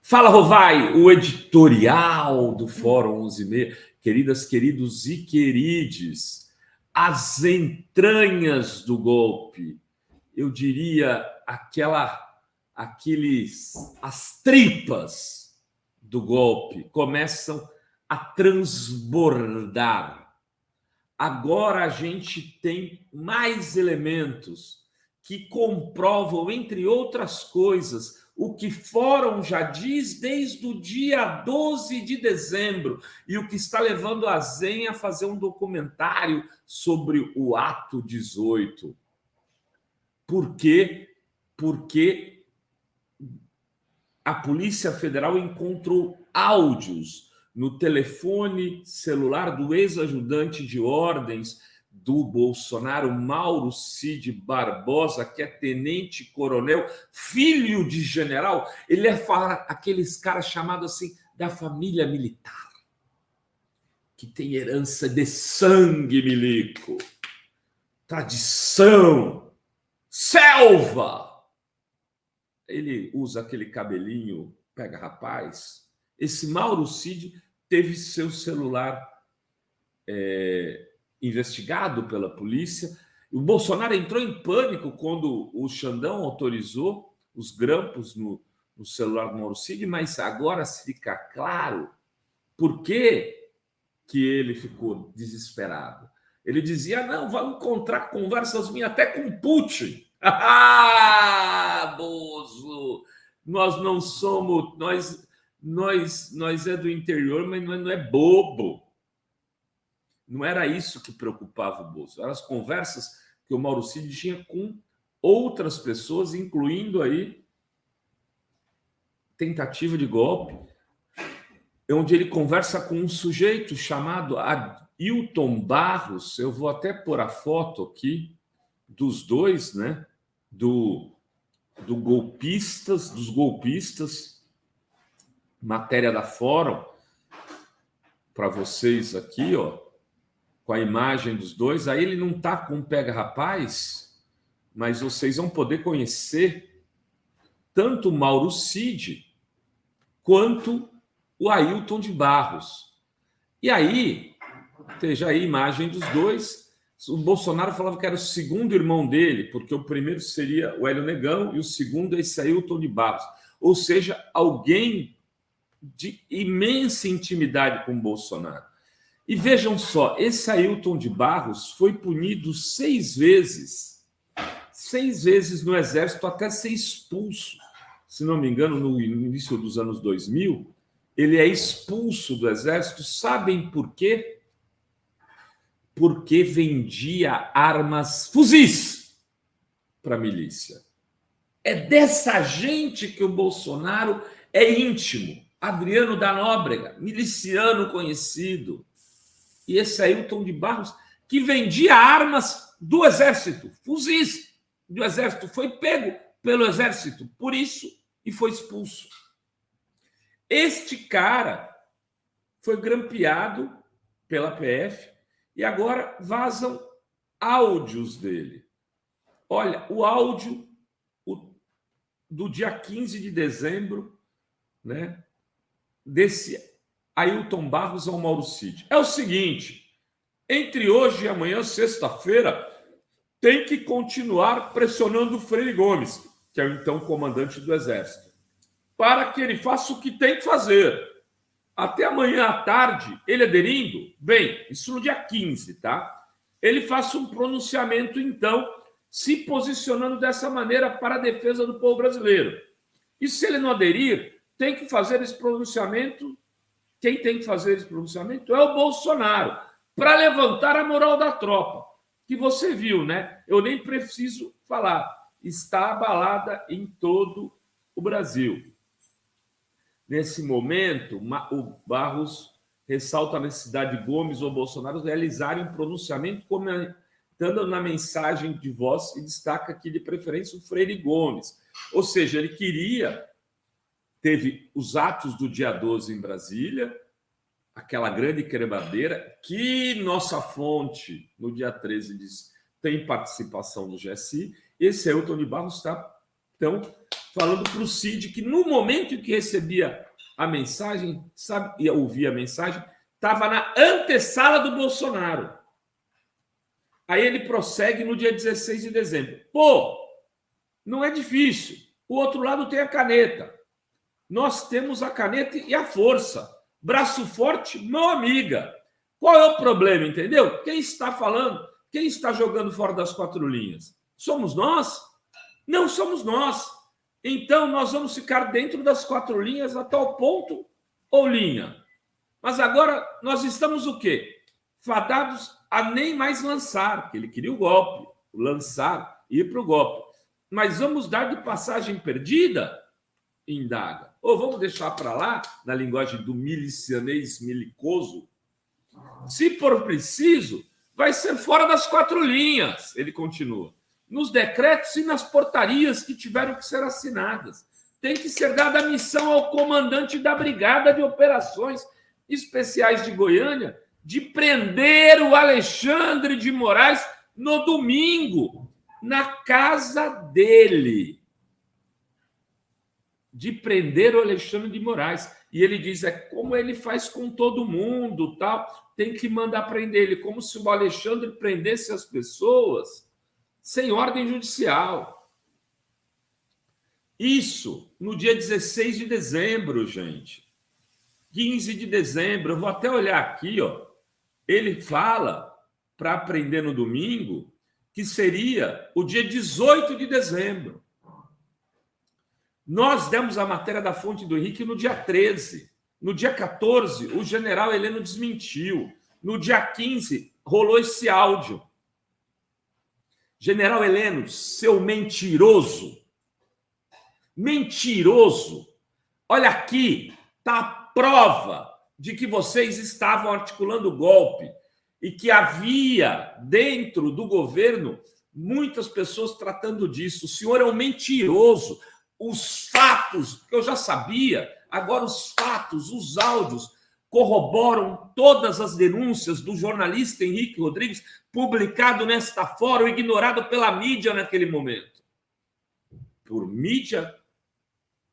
Fala, Rovai, o editorial do Fórum 11:30. Queridas, queridos e querides, as entranhas do golpe, eu diria as tripas do golpe começam a transbordar. Agora a gente tem mais elementos que comprovam, entre outras coisas, o que Fórum já diz desde o dia 12 de dezembro e o que está levando a Zen a fazer um documentário sobre o ato 18. Por quê? Porque a Polícia Federal encontrou áudios no telefone celular do ex-ajudante de ordens do Bolsonaro, Mauro Cid Barbosa, que é tenente-coronel, filho de general. Ele é aqueles caras chamados assim da família militar, que tem herança de sangue milico, tradição, selva. Ele usa aquele cabelinho pega rapaz. Esse Mauro Cid teve seu celular investigado pela polícia. O Bolsonaro entrou em pânico quando o Xandão autorizou os grampos no celular do Mauro Cid, mas agora fica claro por que ele ficou desesperado. Ele dizia: não, vai encontrar conversas minhas até com Putin. Ah, Bozo! Nós não somos... Nós é do interior, mas nós não é bobo. Não era isso que preocupava o Bozo. Eram as conversas que o Mauro Cid tinha com outras pessoas, incluindo aí tentativa de golpe, onde ele conversa com um sujeito chamado Ailton Barros. Eu vou até pôr a foto aqui dos dois, né? Dos golpistas, matéria da Fórum, para vocês aqui, ó, com a imagem dos dois. Aí ele não está com o Pega Rapaz, mas vocês vão poder conhecer tanto o Mauro Cid quanto o Ailton de Barros. E aí, esteja aí a imagem dos dois. O Bolsonaro falava que era o segundo irmão dele, porque o primeiro seria o Hélio Negão e o segundo é esse Ailton de Barros. Ou seja, alguém de imensa intimidade com o Bolsonaro. E vejam só, esse Ailton de Barros foi punido 6 vezes. 6 vezes no Exército, até ser expulso. Se não me engano, no início dos anos 2000, ele é expulso do Exército. Sabem por quê? Porque vendia armas, fuzis, para a milícia. É dessa gente que o Bolsonaro é íntimo. Adriano da Nóbrega, miliciano conhecido. E esse Ailton de Barros, que vendia armas do Exército, fuzis do Exército, foi pego pelo Exército, por isso, e foi expulso. Este cara foi grampeado pela PF e agora vazam áudios dele. Olha, o áudio do dia 15 de dezembro, né, desse Ailton Barros ao Mauro Cid. É o seguinte: entre hoje e amanhã, sexta-feira, tem que continuar pressionando o Freire Gomes, que é o então comandante do Exército, para que ele faça o que tem que fazer. Até amanhã à tarde, ele aderindo, bem, isso no dia 15, tá? Ele faça um pronunciamento, então, se posicionando dessa maneira para a defesa do povo brasileiro. E se ele não aderir, tem que fazer esse pronunciamento. Quem tem que fazer esse pronunciamento é o Bolsonaro, para levantar a moral da tropa, que você viu, né? Eu nem preciso falar, está abalada em todo o Brasil. Nesse momento, o Barros ressalta a necessidade de Gomes ou Bolsonaro realizarem um pronunciamento comentando na mensagem de voz e destaca aqui de preferência o Freire Gomes. Ou seja, ele teve os atos do dia 12 em Brasília, aquela grande quebradeira, que nossa fonte, no dia 13, diz tem participação do GSI. Esse Ailton de Barros está, então, falando para o Cid que no momento em que recebia a mensagem, sabe, ia ouvir a mensagem, estava na antessala do Bolsonaro. Aí ele prossegue no dia 16 de dezembro. Pô, não é difícil. O outro lado tem a caneta. Nós temos a caneta e a força. Braço forte, mão amiga. Qual é o problema, entendeu? Quem está falando? Quem está jogando fora das quatro linhas? Somos nós? Não somos nós. Então, nós vamos ficar dentro das quatro linhas a tal ponto ou linha. Mas agora nós estamos o quê? Fadados a nem mais lançar, que ele queria o golpe, lançar, ir para o golpe. Mas vamos dar de passagem perdida? Indaga. Ou vamos deixar para lá, na linguagem do milicianês milicoso, se for preciso, vai ser fora das quatro linhas, ele continua. Nos decretos e nas portarias que tiveram que ser assinadas. Tem que ser dada a missão ao comandante da Brigada de Operações Especiais de Goiânia de prender o Alexandre de Moraes no domingo, na casa dele. De prender o Alexandre de Moraes. E ele diz, é como ele faz com todo mundo, tal, tem que mandar prender ele, como se o Alexandre prendesse as pessoas sem ordem judicial. Isso no dia 16 de dezembro, gente. 15 de dezembro, eu vou até olhar aqui, ó. Ele fala para prender no domingo que seria o dia 18 de dezembro. Nós demos a matéria da fonte do Henrique no dia 13. No dia 14, o general Heleno desmentiu. No dia 15, rolou esse áudio. General Heleno, seu mentiroso. Mentiroso. Olha aqui, está a prova de que vocês estavam articulando o golpe e que havia dentro do governo muitas pessoas tratando disso. O senhor é um mentiroso. Os fatos, que eu já sabia, agora os fatos, os áudios, corroboram todas as denúncias do jornalista Henrique Rodrigues, publicado nesta fórum, ignorado pela mídia naquele momento. Por mídia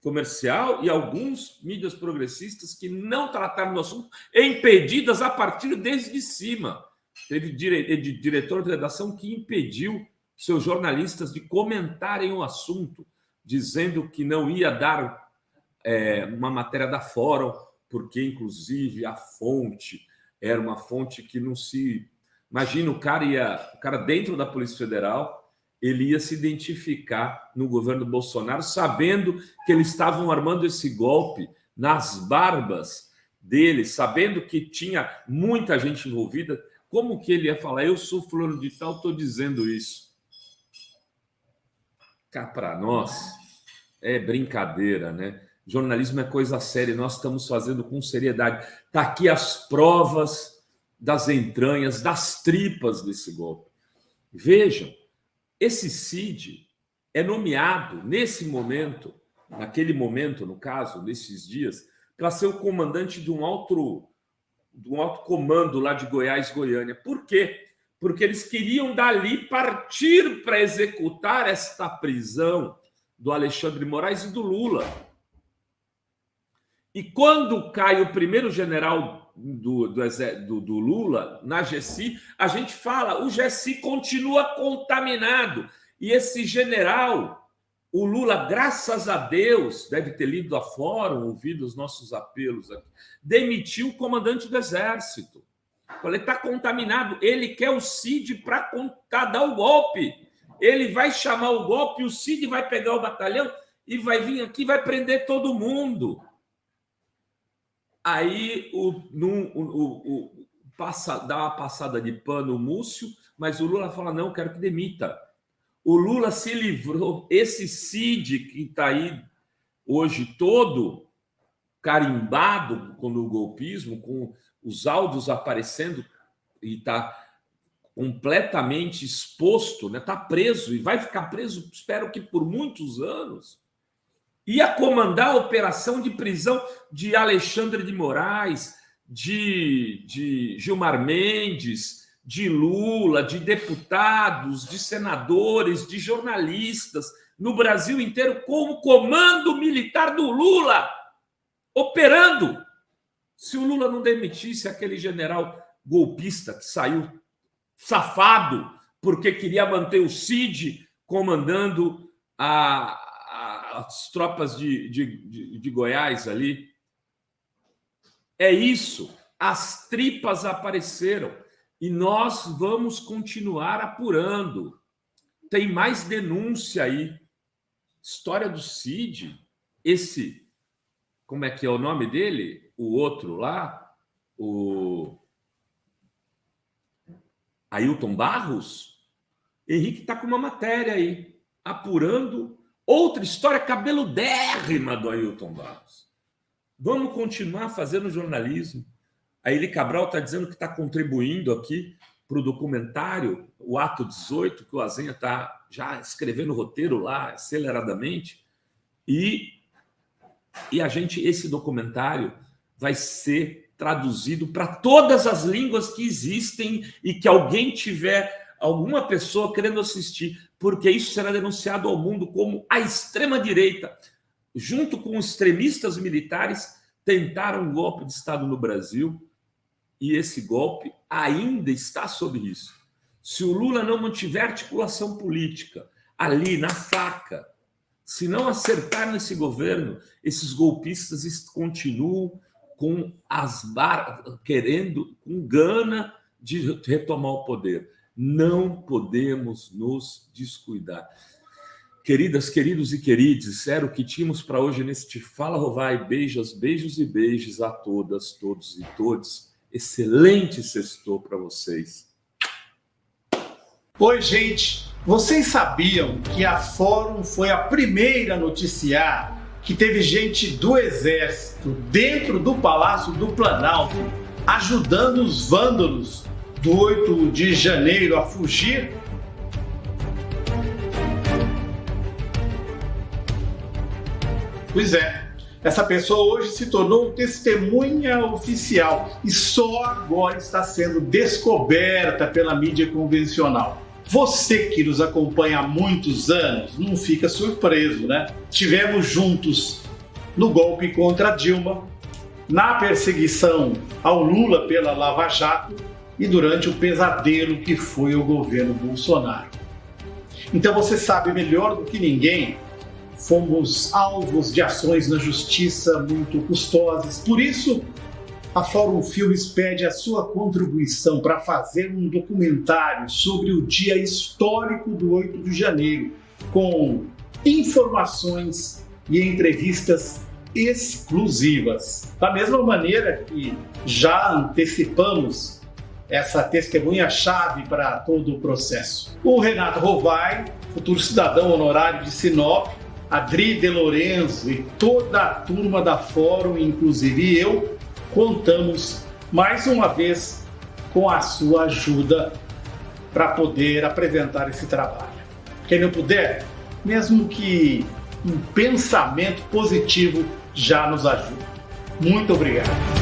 comercial e alguns mídias progressistas que não trataram do assunto, impedidas a partir desde cima. Teve diretor de redação que impediu seus jornalistas de comentarem o assunto, dizendo que não ia dar uma matéria da Fórum, porque, inclusive, a fonte era uma fonte que não se... Imagina, o cara dentro da Polícia Federal, ele ia se identificar no governo Bolsonaro, sabendo que eles estavam armando esse golpe nas barbas dele, sabendo que tinha muita gente envolvida. Como que ele ia falar, eu sou fulano de tal, estou dizendo isso? Cá para nós... É brincadeira, né? Jornalismo é coisa séria, nós estamos fazendo com seriedade. Está aqui as provas das entranhas, das tripas desse golpe. Vejam, esse Cid é nomeado nesse momento, naquele momento, no caso, nesses dias, para ser o comandante de um alto comando lá de Goiás, Goiânia. Por quê? Porque eles queriam dali partir para executar esta prisão do Alexandre de Moraes e do Lula. E quando cai o primeiro general do Lula na GSI, a gente fala, o GSI continua contaminado. E esse general, o Lula, graças a Deus, deve ter lido a fórum, ouvido os nossos apelos aqui, demitiu o comandante do Exército. Falei, está contaminado. Ele quer o Cid para dar o golpe. Ele vai chamar o golpe, o Cid vai pegar o batalhão e vai vir aqui e vai prender todo mundo. Aí dá uma passada de pano o Múcio, mas o Lula fala, não, quero que demita. O Lula se livrou. Esse Cid que está aí hoje todo carimbado com o golpismo, com os áudios aparecendo e está completamente exposto, né? Está preso e vai ficar preso, espero que por muitos anos, ia comandar a operação de prisão de Alexandre de Moraes, de Gilmar Mendes, de Lula, de deputados, de senadores, de jornalistas, no Brasil inteiro com o comando militar do Lula operando. Se o Lula não demitisse aquele general golpista que saiu safado porque queria manter o Cid comandando as tropas de Goiás ali. É isso. As tripas apareceram e nós vamos continuar apurando. Tem mais denúncia aí. História do Cid. Esse, como é que é o nome dele? O outro lá, o Ailton Barros. Henrique está com uma matéria aí, apurando outra história cabeludérrima do Ailton Barros. Vamos continuar fazendo jornalismo. A Eli Cabral está dizendo que está contribuindo aqui para o documentário, o Ato 18, que o Azenha está já escrevendo o roteiro lá aceleradamente. E esse documentário vai ser traduzido para todas as línguas que existem e que alguém tiver, alguma pessoa querendo assistir, porque isso será denunciado ao mundo como a extrema-direita, junto com extremistas militares, tentaram um golpe de Estado no Brasil e esse golpe ainda está sob risco. Se o Lula não mantiver articulação política ali na faca, se não acertar nesse governo, esses golpistas continuam com querendo, com gana de retomar o poder. Não podemos nos descuidar. Queridas, queridos e queridos, era o que tínhamos para hoje neste Fala Rovai. Beijos e beijos a todas, todos e todes. Excelente sextou para vocês. Oi, gente. Vocês sabiam que a Fórum foi a primeira a noticiar que teve gente do Exército dentro do Palácio do Planalto ajudando os vândalos do 8 de janeiro a fugir? Pois é, essa pessoa hoje se tornou testemunha oficial e só agora está sendo descoberta pela mídia convencional. Você que nos acompanha há muitos anos não fica surpreso, né? Tivemos juntos no golpe contra Dilma, na perseguição ao Lula pela Lava Jato e durante o pesadelo que foi o governo Bolsonaro. Então você sabe melhor do que ninguém, fomos alvos de ações na justiça muito custosas. Por isso, a Fórum Filmes pede a sua contribuição para fazer um documentário sobre o dia histórico do 8 de janeiro, com informações e entrevistas exclusivas. Da mesma maneira que já antecipamos essa testemunha-chave para todo o processo. O Renato Rovai, futuro cidadão honorário de Sinop, Adri De Lorenzo e toda a turma da Fórum, inclusive eu, contamos mais uma vez com a sua ajuda para poder apresentar esse trabalho. Quem não puder, mesmo que um pensamento positivo já nos ajuda. Muito obrigado.